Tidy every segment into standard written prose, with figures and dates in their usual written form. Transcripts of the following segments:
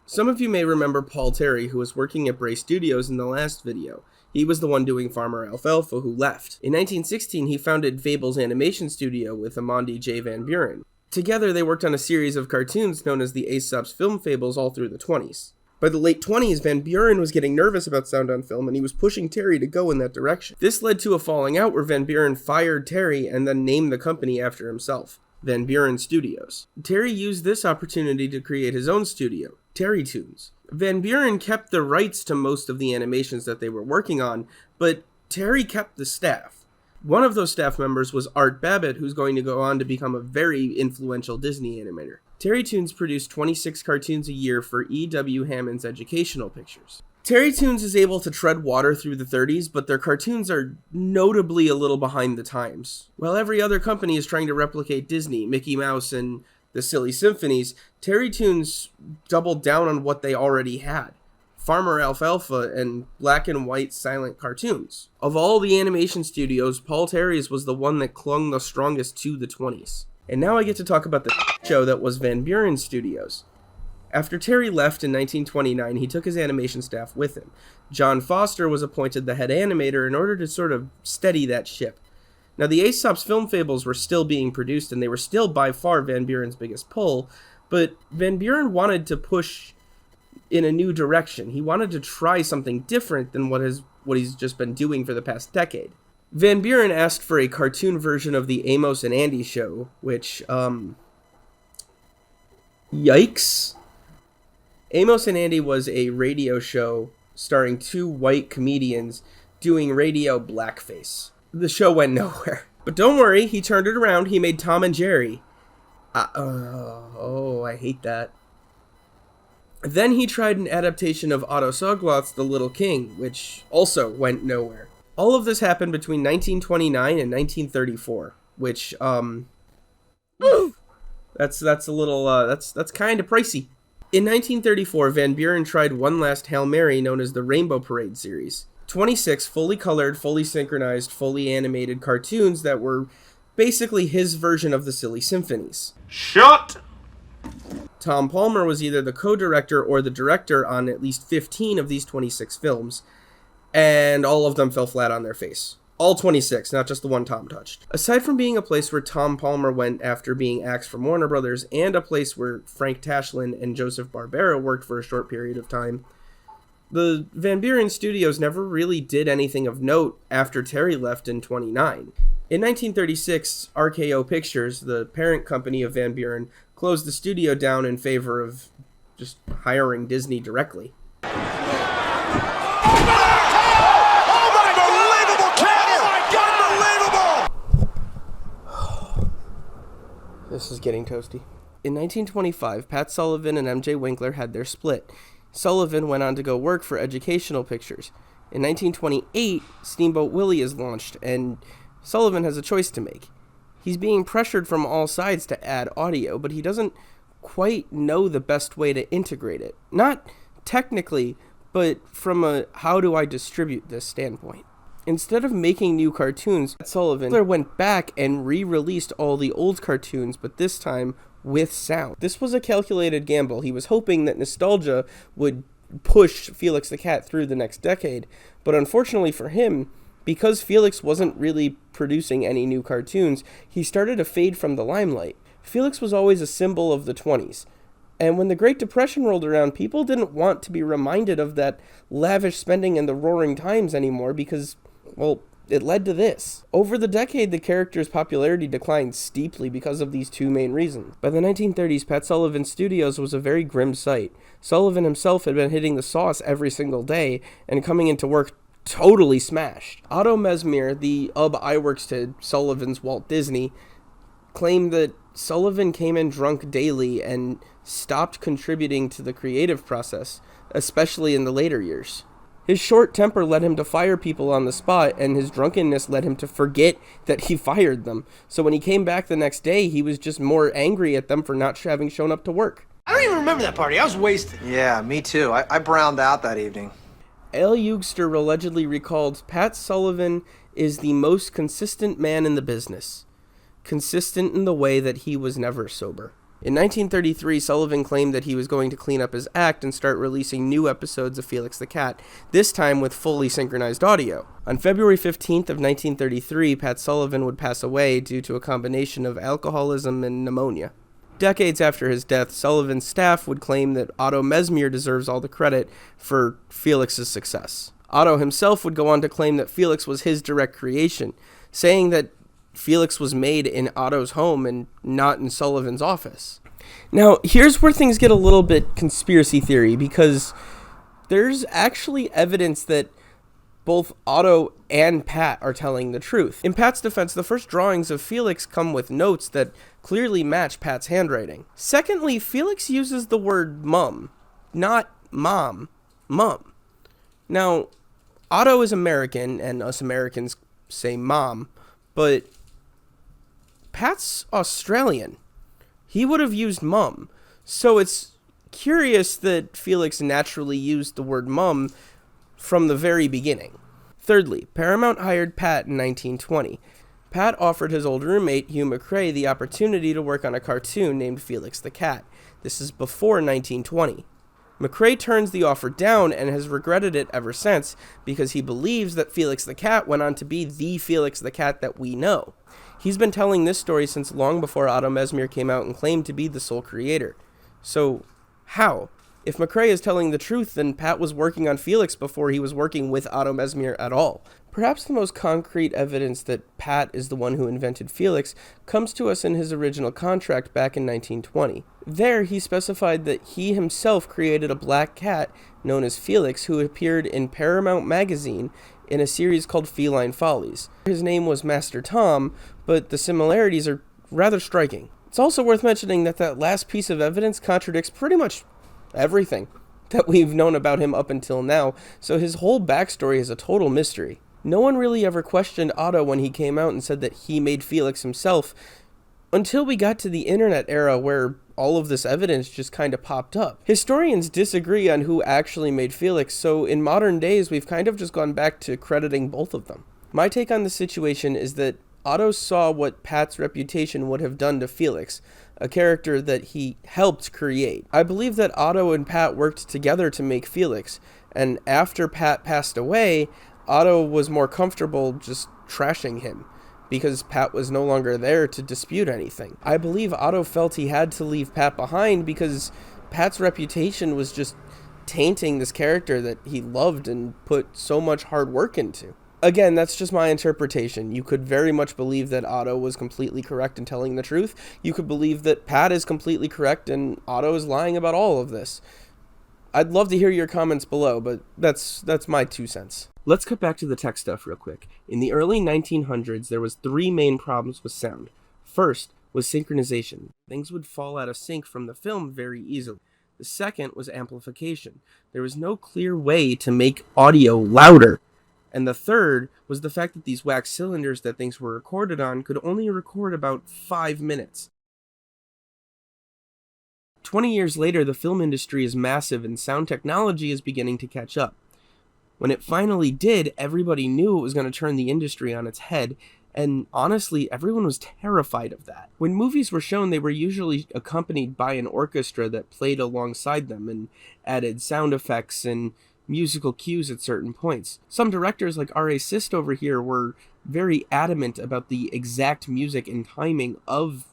Some of you may remember Paul Terry, who was working at Bray Studios in the last video. He was the one doing Farmer Alfalfa, who left. In 1916, he founded Fable's animation studio with Amandi J. Van Buren. Together, they worked on a series of cartoons known as the Aesop's Film Fables all through the 20s. By the late 20s, Van Buren was getting nervous about sound on film, and he was pushing Terry to go in that direction. This led to a falling out where Van Buren fired Terry and then named the company after himself, Van Buren Studios. Terry used this opportunity to create his own studio, Terry Toons. Van Buren kept the rights to most of the animations that they were working on, but Terry kept the staff. One of those staff members was Art Babbitt, who's going to go on to become a very influential Disney animator. Terry Toons produced 26 cartoons a year for E.W. Hammond's Educational Pictures. Terry Toons is able to tread water through the 30s, but their cartoons are notably a little behind the times. While every other company is trying to replicate Disney, Mickey Mouse, and the Silly Symphonies, Terry Toons doubled down on what they already had. Farmer Alfalfa and black and white silent cartoons. Of all the animation studios, Paul Terry's was the one that clung the strongest to the 20s. And now I get to talk about the show that was Van Buren Studios. After Terry left in 1929, he took his animation staff with him. John Foster was appointed the head animator in order to sort of steady that ship. Now, the Aesop's Film Fables were still being produced, and they were still by far Van Buren's biggest pull, but Van Buren wanted to push in a new direction. He wanted to try something different than what he's just been doing for the past decade. Van Buren asked for a cartoon version of the Amos and Andy show, which, yikes. Amos and Andy was a radio show starring two white comedians doing radio blackface. The show went nowhere. But don't worry, he turned it around. He made Tom and Jerry. I hate that. Then he tried an adaptation of Otto Sogloth's The Little King, which also went nowhere. All of this happened between 1929 and 1934, which, that's a little, that's kind of pricey. In 1934, Van Buren tried one last Hail Mary known as the Rainbow Parade series. 26 fully colored, fully synchronized, fully animated cartoons that were basically his version of the Silly Symphonies. Shut! Tom Palmer was either the co-director or the director on at least 15 of these 26 films, and all of them fell flat on their face. All 26, not just the one Tom touched. Aside from being a place where Tom Palmer went after being axed from Warner Brothers, and a place where Frank Tashlin and Joseph Barbera worked for a short period of time, the Van Buren Studios never really did anything of note after Terry left in 29. In 1936, RKO Pictures, the parent company of Van Buren, closed the studio down in favor of just hiring Disney directly. This is getting toasty. In 1925, Pat Sullivan and MJ Winkler had their split. Sullivan went on to go work for Educational Pictures. In 1928, Steamboat Willie is launched, and Sullivan has a choice to make. He's being pressured from all sides to add audio, but he doesn't quite know the best way to integrate it. Not technically, but from a how do I distribute this standpoint. Instead of making new cartoons, Sullivan went back and re-released all the old cartoons, but this time with sound. This was a calculated gamble. He was hoping that nostalgia would push Felix the Cat through the next decade, but unfortunately for him, because Felix wasn't really producing any new cartoons, he started to fade from the limelight. Felix was always a symbol of the 20s, and when the Great Depression rolled around, people didn't want to be reminded of that lavish spending in the roaring times anymore because, well, it led to this. Over the decade, the character's popularity declined steeply because of these two main reasons. By the 1930s, Pat Sullivan Studios was a very grim sight. Sullivan himself had been hitting the sauce every single day and coming into work totally smashed. Otto Mesmer, the iWorks to Sullivan's Walt Disney, claimed that Sullivan came in drunk daily and stopped contributing to the creative process, especially in the later years. His short temper led him to fire people on the spot, and his drunkenness led him to forget that he fired them. So when he came back the next day, he was just more angry at them for not having shown up to work. I don't even remember that party. I was wasted. Yeah, me too. I browned out that evening. Al Eugster allegedly recalled, Pat Sullivan is the most consistent man in the business. Consistent in the way that he was never sober. In 1933, Sullivan claimed that he was going to clean up his act and start releasing new episodes of Felix the Cat, this time with fully synchronized audio. On February 15th of 1933, Pat Sullivan would pass away due to a combination of alcoholism and pneumonia. Decades after his death, Sullivan's staff would claim that Otto Mesmer deserves all the credit for Felix's success. Otto himself would go on to claim that Felix was his direct creation, saying that Felix was made in Otto's home and not in Sullivan's office. Now, here's where things get a little bit conspiracy theory, because there's actually evidence that both Otto and Pat are telling the truth. In Pat's defense, the first drawings of Felix come with notes that clearly match Pat's handwriting. Secondly, Felix uses the word mum, not mom, mum. Now, Otto is American, and us Americans say mom, but Pat's Australian. He would have used mum. So it's curious that Felix naturally used the word mum from the very beginning. Thirdly, Paramount hired Pat in 1920. Pat offered his old roommate, Hugh McCrae, the opportunity to work on a cartoon named Felix the Cat. This is before 1920. McCrae turns the offer down and has regretted it ever since because he believes that Felix the Cat went on to be the Felix the Cat that we know. He's been telling this story since long before Otto Mesmer came out and claimed to be the sole creator. So, how? If McCrae is telling the truth, then Pat was working on Felix before he was working with Otto Mesmer at all. Perhaps the most concrete evidence that Pat is the one who invented Felix comes to us in his original contract back in 1920. There, he specified that he himself created a black cat known as Felix, who appeared in Paramount magazine in a series called Feline Follies. His name was Master Tom, but the similarities are rather striking. It's also worth mentioning that that last piece of evidence contradicts pretty much everything that we've known about him up until now, so his whole backstory is a total mystery. No one really ever questioned Otto when he came out and said that he made Felix himself, until we got to the internet era where all of this evidence just kind of popped up. Historians disagree on who actually made Felix, so in modern days we've kind of just gone back to crediting both of them. My take on the situation is that Otto saw what Pat's reputation would have done to Felix, a character that he helped create. I believe that Otto and Pat worked together to make Felix, and after Pat passed away, Otto was more comfortable just trashing him, because Pat was no longer there to dispute anything. I believe Otto felt he had to leave Pat behind because Pat's reputation was just tainting this character that he loved and put so much hard work into. Again, that's just my interpretation. You could very much believe that Otto was completely correct in telling the truth. You could believe that Pat is completely correct and Otto is lying about all of this. I'd love to hear your comments below, but that's my 2 cents. Let's cut back to the tech stuff real quick. In the early 1900s, there was 3 main problems with sound. First was synchronization. Things would fall out of sync from the film very easily. The second was amplification. There was no clear way to make audio louder. And the third was the fact that these wax cylinders that things were recorded on could only record about 5 minutes. 20 years later, the film industry is massive and sound technology is beginning to catch up. When it finally did, everybody knew it was going to turn the industry on its head, and honestly, everyone was terrified of that. When movies were shown, they were usually accompanied by an orchestra that played alongside them and added sound effects and musical cues at certain points. Some directors like R.A. Sist over here were very adamant about the exact music and timing of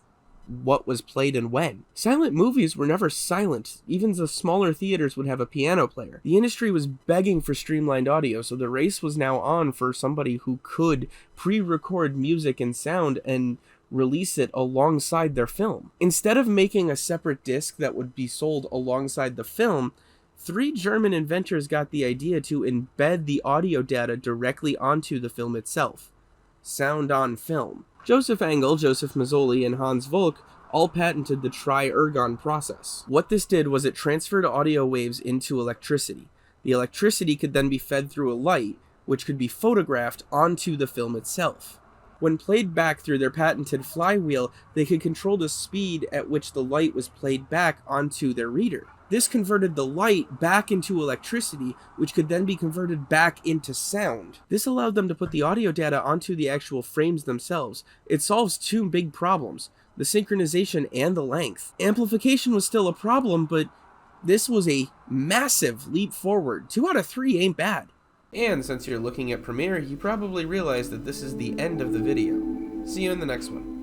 what was played and when. Silent movies were never silent. Even the smaller theaters would have a piano player. The industry was begging for streamlined audio, so the race was now on for somebody who could pre-record music and sound and release it alongside their film. Instead of making a separate disc that would be sold alongside the film, 3 German inventors got the idea to embed the audio data directly onto the film itself. Sound on film. Joseph Engel, Joseph Mazzoli, and Hans Volk all patented the tri-ergon process. What this did was it transferred audio waves into electricity. The electricity could then be fed through a light, which could be photographed onto the film itself. When played back through their patented flywheel, they could control the speed at which the light was played back onto their reader. This converted the light back into electricity, which could then be converted back into sound. This allowed them to put the audio data onto the actual frames themselves. It solves 2 big problems. the synchronization, and the length. Amplification was still a problem, but this was a massive leap forward. 2 out of 3 ain't bad. And since you're looking at Premiere, you probably realize that this is the end of the video. See you in the next one.